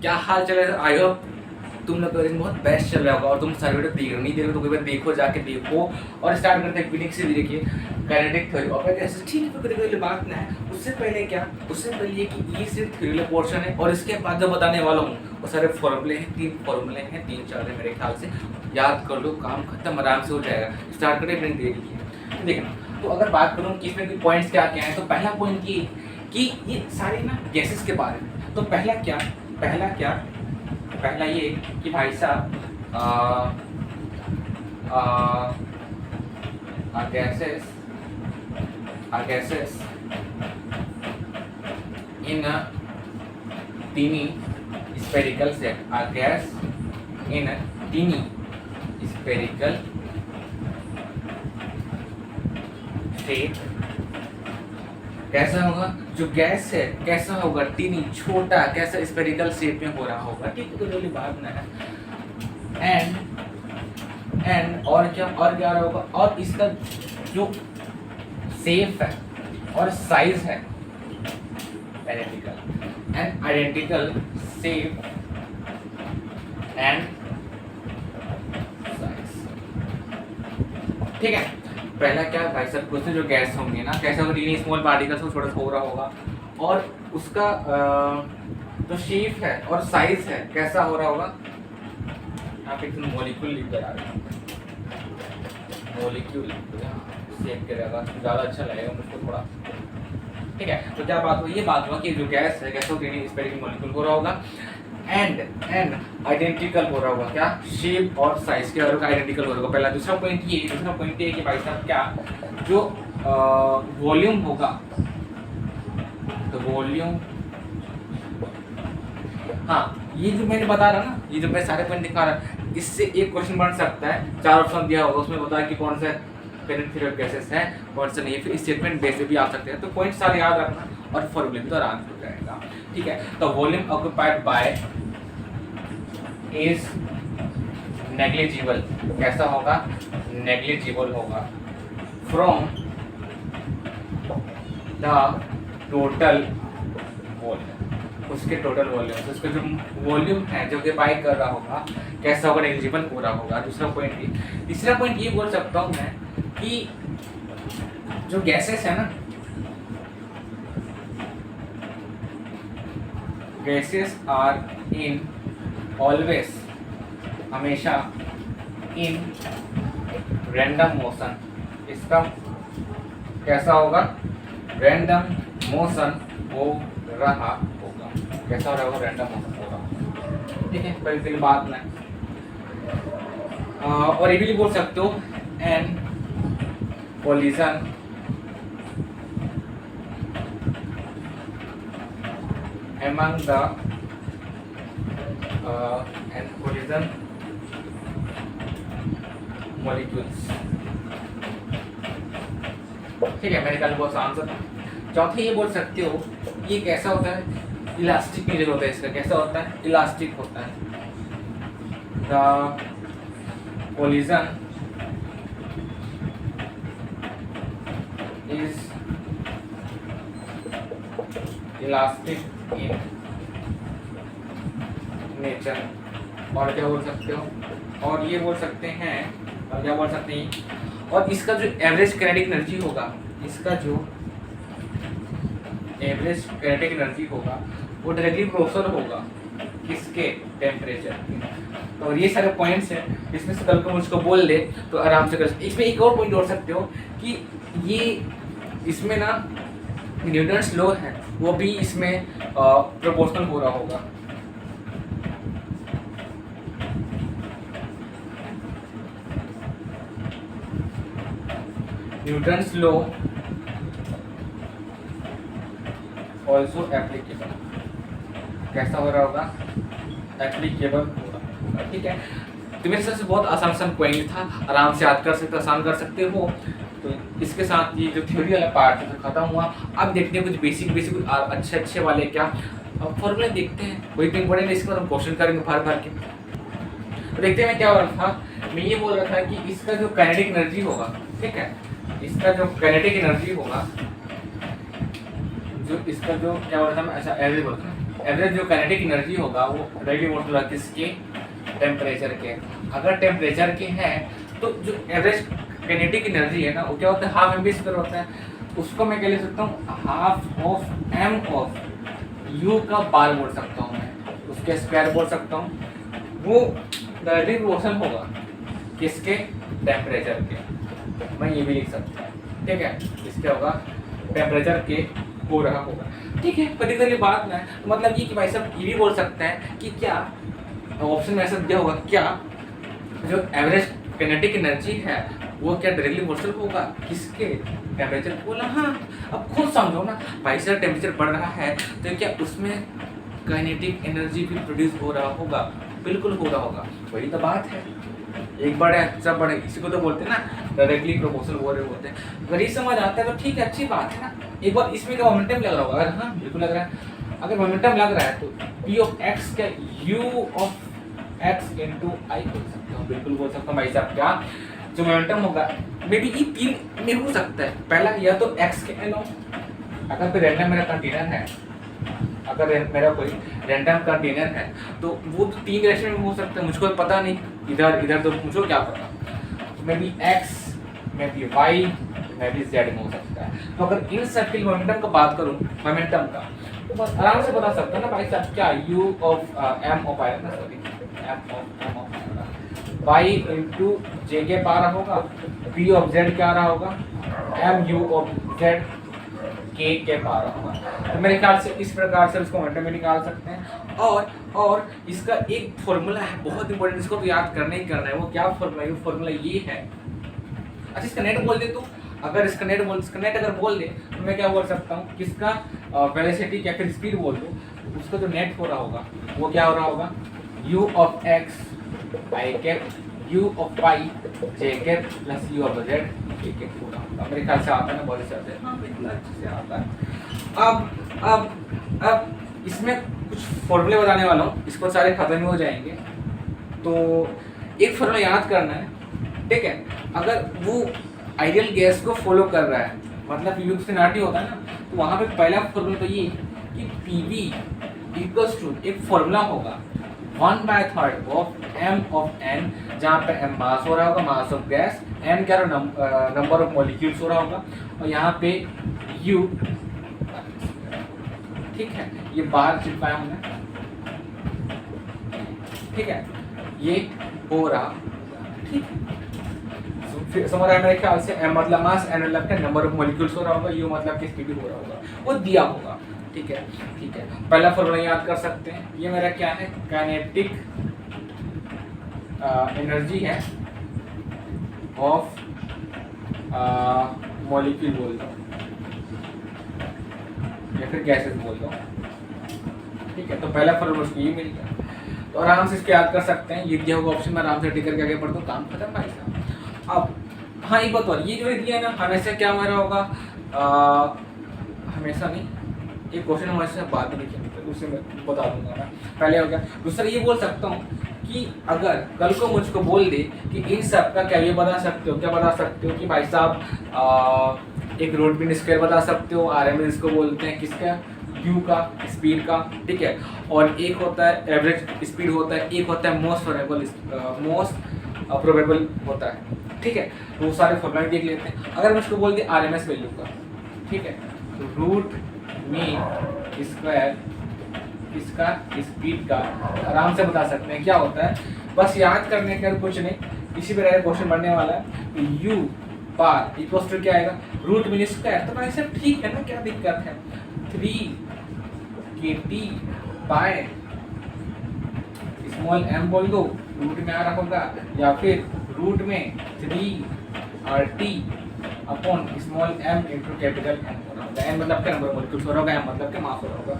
क्या हाल चल रहा है? आई होप तुम लोग का दिन बहुत बेस्ट चल रहा होगा और तुम सारे वीडियो देख रहे हो, नहीं देख रहे हो तो कोई बार देखो, जाके देखो। और स्टार्ट करते हैं फिनिक्स से। देखिए काइनेटिक थ्योरी और ऐसे ठीक है, कोई बात ना है। उससे पहले क्या, उससे पहले ये कि ये सिर्फ थ्योरी वाला पोर्शन है और इसके बाद जो बताने वाला हूँ वो सारे फॉर्मूले हैं, 3 फॉर्मूले हैं, 3-4 है मेरे ख्याल से। याद कर लो, काम खत्म, आराम से हो जाएगा। स्टार्ट करते हैं, दे दीजिए। देखना, तो अगर बात करूँ कि इसमें पॉइंट्स क्या क्या हैं, तो पहला पॉइंट ये कि ये सारे ना गैसेस के बारे में। तो पहला ये कि भाई साहब gases in a teeny spherical shape, are gas in a teeny spherical shape। कैसा होगा जो गैस है, कैसा होगा टीनी, छोटा, कैसा स्फेरिकल शेप में हो रहा होगा, ठीक है, तो कोई बात ना है। एंड और क्या रहा होगा, और इसका जो शेप है और साइज है आइडेंटिकल शेप एंड साइज, ठीक है। पहला क्या भाई साहब, कुछ जो गैस होंगे ना, कैसे होगा, टीनी स्मॉल पार्टिकल्स में छोटा सा हो रहा होगा, और उसका जो शेप है और साइज है कैसा हो रहा होगा। यहाँ पे मॉलिक्यूल लिख कर आ रहा है, मॉलिक्यूल शेप करेगा ज़्यादा अच्छा लगेगा मुझको थोड़ा, ठीक है। तो क्या बात हुई, ये बात हुआ कि जो गैस है, कैसे टीनी स्फेरिकल मॉलिक्यूल हो रहा होगा एंड आइडेंटिकल हो रहा होगा, क्या शेप और साइज के और आइडेंटिकल हो रहा होगा। पहला दूसरा पॉइंट ये है कि भाई साहब क्या जो वॉल्यूम होगा, तो वॉल्यूम, हाँ ये जो मैंने बता रहा ना, ये जो मैं सारे पॉइंट दिखा रहा, इससे एक क्वेश्चन बन सकता है। 4 ऑप्शन दिया होगा, उसमें बता कि कौन सा पेनिट्रियल गैसेस है, कौन सा नहीं है, फिर स्टेटमेंट बेस पे भी आ सकते हैं। तो पॉइंट सारे याद रखना और फॉर्मूले में तो आराम से हो जाएगा, ठीक है। तो volume occupied by is negligible, कैसा होगा, नेग्लिजिबल होगा, फ्रॉम द टोटल वॉल्यूम, उसके टोटल वॉल्यूम से उसका जो वॉल्यूम है जो ऑक्यूपाई कर रहा होगा कैसा होगा, नेग्लिजिबल हो रहा होगा। दूसरा पॉइंट ये। तीसरा पॉइंट ये बोल सकता हूँ मैं कि जो गैसेस है ना, गैसेस आर इन ऑलवेज, हमेशा इन रैंडम मोशन, इसका कैसा होगा, रैंडम मोशन हो रहा होगा, कैसा हो रहा होगा, रैंडम मोशन हो रहा होगा, ठीक है। पहले बात ना, और ये भी बोल सकते हो an collision among the and collision molecules, ठीक है। मैंने कल बहुत आंसर था। चौथे ये बोल सकते हो ये कैसा होता है, इलास्टिक नेचर होता है इसका, कैसा होता है, इलास्टिक होता है। The collision is elastic in nature। और क्या बोल सकते हो, और ये बोल सकते हैं, और क्या बोल सकते हैं, और इसका जो एवरेज काइनेटिक एनर्जी होगा, इसका जो एवरेज काइनेटिक एनर्जी होगा वो डायरेक्टली प्रोपोर्शनल होगा किसके, टेम्परेचर। तो ये सारे पॉइंट्स हैं, इसमें से कल को मुझको बोल दे तो आराम से कर। इसमें एक और पॉइंट जोड़ सकते हो कि ये इसमें ना न्यूटन्स लॉ है वो भी इसमें प्रोपोर्शनल हो रहा होगा। न्यूटन्स लॉ ऑल्सो एप्लीकेबल, कैसा हो रहा होगा, एप्लीकेबल हो रहा होगा, ठीक है। तो मेरे हिसाब से बहुत आसान पॉइंट था, आराम से याद कर सकते, आसान कर सकते हो। तो इसके साथ ये जो थ्योरी वाला पार्ट है तो खत्म हुआ। अब देखते हैं कुछ बेसिक कुछ अच्छे वाले क्या फॉर्मूले देखते हैं, वही तो इम्पोर्टेंट है। इसके बाद हम क्वेश्चन करेंगे भर के। तो देखते हैं मैं क्या हो रहा था, मैं ये बोल रहा था कि इसका जो काइनेटिक एनर्जी होगा, ठीक है, इसका जो काइनेटिक एनर्जी होगा, जो इसका जो क्या बोल रहा था मैं, अच्छा एवरेज बोल रहा था, एवरेज जो काइनेटिक एनर्जी होगा वो डायरेक्टली प्रोपोर्शनल होगा किसके, टेम्परेचर के। अगर टेम्परेचर के हैं तो जो एवरेज काइनेटिक एनर्जी है ना वो क्या होता है, हाफ एम स्क्वायर होता है। उसको मैं क्या लिख सकता हूँ, half of M of U का बार बोल सकता हूँ मैं, उसके स्क्वायर बोल सकता हूँ। वो डायरेक्टली प्रोपोर्शनल होगा किसके, टेम्परेचर के। मैं ये भी लिख सकता हूँ, ठीक है, इसके होगा टेम्परेचर के हो रहा होगा, ठीक है। पर्टिकुलरली बात ना है, तो मतलब ये कि भाई साहब ये भी बोल सकते हैं कि क्या ऑप्शन में ऐसा दिया होगा, क्या जो एवरेज काइनेटिक एनर्जी है वो क्या डायरेक्टली प्रोपोर्शनल होगा किसके, टेम्परेचर। बोला हाँ, अब खुद समझो ना भाई साहब, टेम्परेचर बढ़ रहा है तो क्या उसमें काइनेटिक एनर्जी भी प्रोड्यूस हो रहा होगा, बिल्कुल हो रहा होगा। वही तो बात है, एक बढ़े सब बढ़े, इसी को तो बोलते हैं ना डायरेक्टली प्रोपोर्शनल हो रहे होते हैं। अगर ये समझ आता है तो ठीक है, अच्छी बात है ना। एक बार इसमें क्या मोमेंटम लग रहा होगा, अगर हाँ बिल्कुल लग रहा है, अगर मोमेंटम लग रहा है तो पी ऑफ एक्स क्या यू ऑफ एक्स इंटू आई बोल सकते हो, बिल्कुल बोल सकता हूँ भाई साहब। क्या जो मोमेंटम होगा मे बी ये तीन में हो सकता है, पहला या तो एक्स के एल हो, अगर कोई रैंडम मेरा कंटेनर है, अगर मेरा कोई रैंडम कंटेनर है तो वो तो तीन डायरेक्शन में हो सकता है, मुझको पता नहीं, इधर इधर तो मुझको क्या पता। May be X, may be Y, may be Z में हो सकता है। तो अगर इन सर्किल मोमेंटम का बात करूँ, मोमेंटम का, तो बस आराम से बता सकता है ना भाई साहब, क्या U of M of I ना, sorry M of Y into J के पा रहा होगा, पी ऑफ जेड क्या आ रहा होगा, एम यू ऑफ जेड के पा रहा होगा। तो मेरे ख्याल से इस प्रकार से उसको मोमेंटम में निकाल सकते हैं। और इसका एक फॉर्मूला है बहुत इंपॉर्टेंट, इसको तो याद करना ही करना है। वो क्या फॉर्मूला है, वो फॉर्मूला ये है। अच्छा इसका नेट बोल दे तो, अगर इसका नेट अगर बोल दे तो मैं क्या बोल सकता हूँ, किसका वेलोसिटी या फिर स्पीड बोल दो, उसका जो नेट हो रहा होगा वो क्या हो रहा होगा, U of X I cap U of Y J cap plus U of Z K cap हो रहा होगा। मेरे ख्याल से आता है ना, बहुत अच्छे से, हाँ बिल्कुल अच्छे से आता है। अब इसमें कुछ फॉर्मूले बताने वाला हूँ, इसको सारे खत्म ही हो जाएंगे। तो एक फॉर्मूला याद करना है, ठीक है। अगर वो आइडियल गैस को फॉलो कर रहा है, मतलब पी वी सिनारिटी होता है ना, तो वहाँ पे पहला फॉर्मूला तो ये कि पी वी इक्वल्स टू, एक फॉर्मूला होगा 1/3 ऑफ एम ऑफ एन, जहाँ पे एम मास हो रहा होगा, मास ऑफ गैस, एन क्या नंबर ऑफ मॉलिक्यूल्स हो रहा होगा, और यहाँ पे यू, ठीक है, ये बाहर चिपकाया हमने, ठीक है, ये हो रहा, ठीक है। समझ रहा है मेरे ख्याल से, एम मतलब मास, एन मतलब क्या नंबर ऑफ मॉलिक्यूल्स हो रहा होगा, यू मतलब कि स्पीड हो रहा होगा, वो दिया होगा, ठीक है, ठीक है। पहला फॉर्मूला याद कर सकते हैं, ये मेरा क्या है, काइनेटिक एनर्जी है ऑफ मॉलिक्यूल बोल दो या फिर गैसेस बोल दो, ठीक है। तो पहला फॉर्मूला उसको ये मिल गया, तो आराम से इसको याद कर सकते हैं। ये दिया होगा ऑप्शन में, आराम से टिक करके आगे बढ़ दो, काम खत्म भाई साहब। अब हाँ एक बात और, ये जो दिया है ना, हमेशा क्या मेरा होगा, हमेशा नहीं, एक क्वेश्चन हमेशा बाद में लिखेंगे, उससे मैं बता दूंगा मैं, पहले हो गया। दूसरा ये बोल सकता हूँ कि अगर कल को मुझको बोल दे कि इन सब का क्या ये बता सकते हो, क्या बता सकते हो कि भाई साहब एक रूट मीन स्क्वायर बता सकते हो, RMS इसको बोलते हैं, किसका, यू का, स्पीड का, ठीक है। और एक होता है एवरेज स्पीड होता है, एक होता है मोस्ट प्रोबेबल होता है, ठीक है। तो वो सारे फॉर्मूला देख लेते हैं। अगर मैं इसको बोल दिया RMS वैल्यू का, ठीक है, तो रूट मीन स्क्वायर इसका स्पीड का आराम से बता सकते हैं क्या होता है। बस याद करने का कुछ नहीं, इसी तरह क्वेश्चन बनने वाला है। तो यू बार इक्वल टू क्या आएगा, रूट मीन स्क्वायर। तो भाई साहब ठीक है ना, क्या दिक्कत है, 3kT बाय स्मॉल m बोल दो, रूट में आ रहा होगा, या फिर रूट में 3RT upon small m into capital M हो रहा होगा। n मतलब क्या नंबर मॉलिक्यूल्स हो रहा होगा, m मतलब क्या मास हो रहा होगा।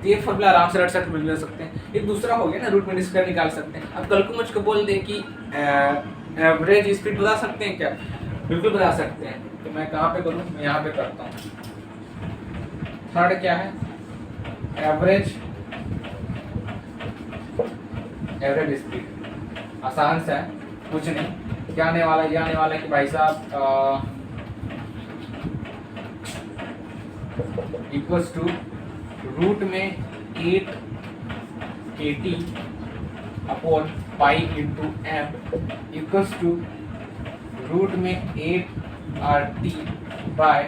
तो ये फॉर्मूला आराम से रट सकते मिल सकते हैं। एक दूसरा हो गया ना, रूट मीन स्क्वायर निकाल सकते हैं। अब कल को मुझको बोल दे कि एवरेज स्पीड बता सकते हैं क्या, बिल्कुल बता सकते हैं। तो मैं कहाँ पे करूँ, मैं यहाँ पे करता हूँ। थर्ड क्या है, एवरेज स्पीड, आसान सा है, कुछ नहीं। क्या आने वाला है, ये आने वाला है कि भाई साहब इक्वल्स टू रूट में 8 KT upon pi into M equals to root में 8RT बाय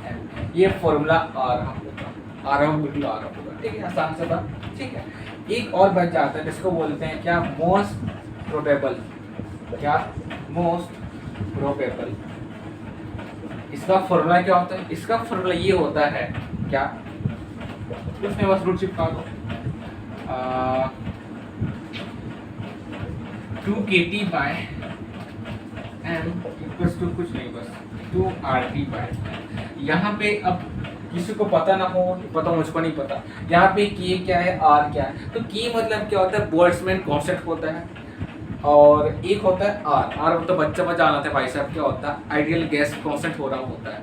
एम। ये फॉर्मूला आ रहा बिल्कुल आ रहा होगा, ठीक है, आसान सा था, ठीक है। एक और बच जाता है जिसको बोलते हैं क्या, मोस्ट प्रोबेबल। क्या, मोस्ट प्रोबेबल। इसका फॉर्मूला क्या होता है, इसका फॉर्मूला ये होता है क्या, उसमें बस रूट चिपका दो, 2KT bye M equals to कुछ नहीं, बस 2RT बाय। यहाँ पे अब किसी को पता ना हो, पता मुझको नहीं पता, यहाँ पे K क्या है, R क्या है। तो K मतलब क्या होता है, बोल्ट्जमैन कांस्टेंट होता है, और एक होता है R तो बच्चा जाना था भाई साहब, क्या होता है, आइडियल गैस कांस्टेंट हो रहा होता है,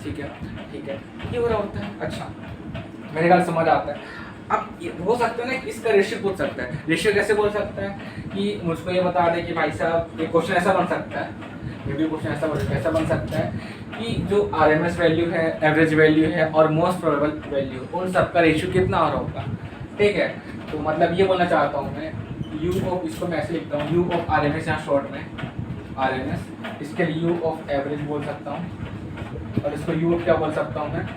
ठीक है, ये हो रहा होता है। अच्छा, मेरे ख्याल समझ आता है। अब हो सकता है ना इसका रेशियो पूछ सकता है, रेशियो कैसे बोल सकता है कि मुझको ये बता दे कि भाई साहब, एक क्वेश्चन ऐसा बन सकता है, क्वेश्चन ऐसा बन सकता है कि जो RMS वैल्यू है, एवरेज वैल्यू है और मोस्ट प्रोबेबल वैल्यू, उन सबका रेशियो कितना आ रहा होगा, ठीक है। तो मतलब ये बोलना चाहता हूँ मैं, U ऑफ, इसको मैं ऐसे लिखता हूँ, U ऑफ RMS यहाँ शॉर्ट में RMS, इसके लिए U ऑफ एवरेज बोल सकता हूँ, और इसको U क्या बोल सकता हूँ मैं,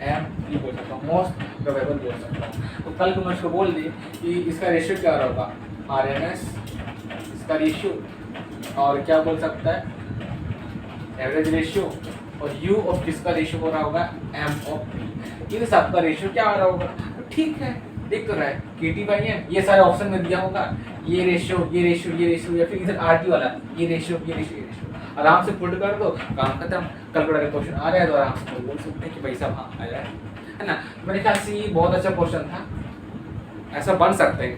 एम ये बोल सकता हूँ, मोस्ट प्रोबेबल बोल सकता हूँ। तो कल तुम मुझको बोल दी कि इसका रेशियो क्या होगा, RMS इसका रेशियो, और क्या बोल सकता है, एवरेज रेशियो, और U ऑफ किसका रेशियो हो रहा होगा, M ऑफ P। इन सबका रेशियो क्या आ रहा होगा, तो ठीक है, देख तो रहा है KT बाई M, ये सारे ऑप्शन में दिया होगा, ये रेशियो ये रेशियो ये रेशियो, या फिर इधर RT वाला ये रेशियो ये रेशियो ये रेशियो, आराम से पुट कर दो, काम खत्म। कैलकुलेटर क्वेश्चन आ रहा है तो आराम से बोल सकते हैं कि भाई साहब हाँ आया है ना। मेरे ख्याल से ये बहुत अच्छा क्वेश्चन था, ऐसा बन सकता है,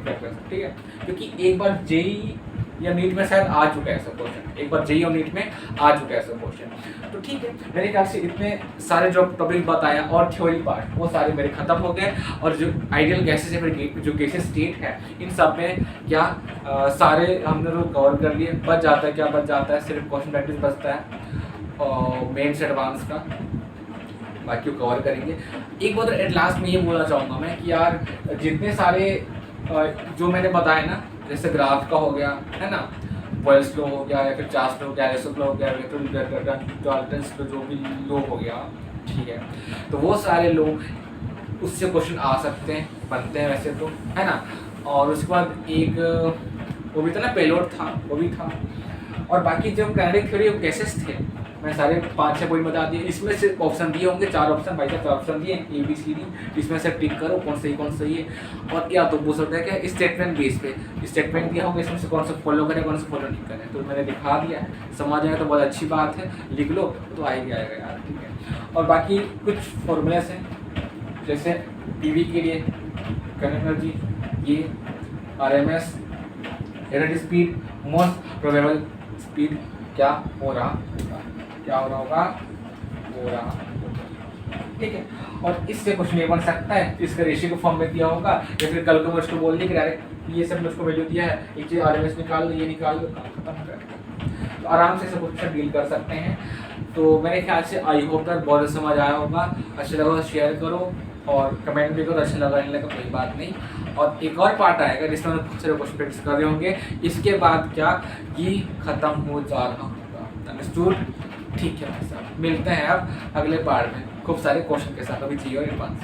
ठीक है, क्योंकि एक बार जेई या नीट में शायद आ चुका है ऐसा क्वेश्चन, एक बार जेई और नीट में आ चुका है ऐसा क्वेश्चन। तो ठीक है, मेरे ख्याल से इतने सारे जो टॉपिक बताया और थ्योरी पार्ट वो सारे मेरे खत्म हो गए, और जो आइडियल गैसेस है, फिर जो गैसेस स्टेट है, इन सब में क्या सारे हमने लोग कवर कर लिए। बच जाता है, क्या बच जाता है, सिर्फ क्वेश्चन प्रैक्टिस बचता है और मेन से एडवांस का, बाकी वो कवर करेंगे। एक बार एट लास्ट में ये बोलना चाहूँगा मैं कि यार जितने सारे जो मैंने बताया ना, जैसे ग्राफ का हो गया है ना, बॉयल्स लो हो गया, या फिर चार्ल्स लो हो गया, एरिस्टोटल लो हो गया, डाल्टन्स लो, जो भी लो हो गया, ठीक है, तो वो सारे लोग उससे क्वेश्चन आ सकते हैं, बनते हैं वैसे तो, है ना। और उसके बाद एक वो भी था ना, पेलोड था, वो भी था, और बाकी जो किनेटिक थ्योरी ऑफ गैसेस थे, मैं सारे 5-6 पॉइंट बता दिए। इसमें से ऑप्शन दिए होंगे 4 ऑप्शन, भाई साहब 4 ऑप्शन दिए, ABCD, इसमें से टिक करो कौन सही है। और या तो पूछ सकता है क्या, स्टेटमेंट बेस पे स्टेटमेंट दिया होगा, इसमें से कौन सा फॉलो करें कौन सा फॉलो नहीं करें, तो मैंने दिखा दिया है, समझ आएगा तो बहुत अच्छी बात है, लिख लो तो आ ही जाएगा यार, ठीक है। और बाकी कुछ फॉर्मूलेस हैं, जैसे PV के लिए करंट एनर्जी, ये RMS energy speed, most probable speed क्या हो रहा होगा, ठीक है। और इससे कुछ नहीं बन सकता है, इसका रेशियो के फॉर्म में दिया होगा, या फिर कल को मुझको बोल दिया कि डायरेक्ट ये सब मुझको वैल्यू दिया है, एक चीज़ RMS निकाल लो, ये निकाल लो, काम खत्म हो जाएगा। तो आराम से सब कुछ डील कर सकते हैं। तो मेरे ख्याल से आई होप दैट बहुत समझ आया होगा, अच्छा लगा तो शेयर करो और कमेंट भी करो, अच्छा लगा नहीं लगा कोई बात नहीं। और एक और पार्ट आएगा जिसमें बहुत सारे क्वेश्चन प्रैक्टिस कर रहे होंगे, इसके बाद क्या ये खत्म हो जा रहा होगा, अंडरस्टूड, ठीक है भाई साहब। मिलते हैं अब अगले पार्ट में खूब सारे क्वेश्चन के साथ, अभी चाहिए और एडवांस।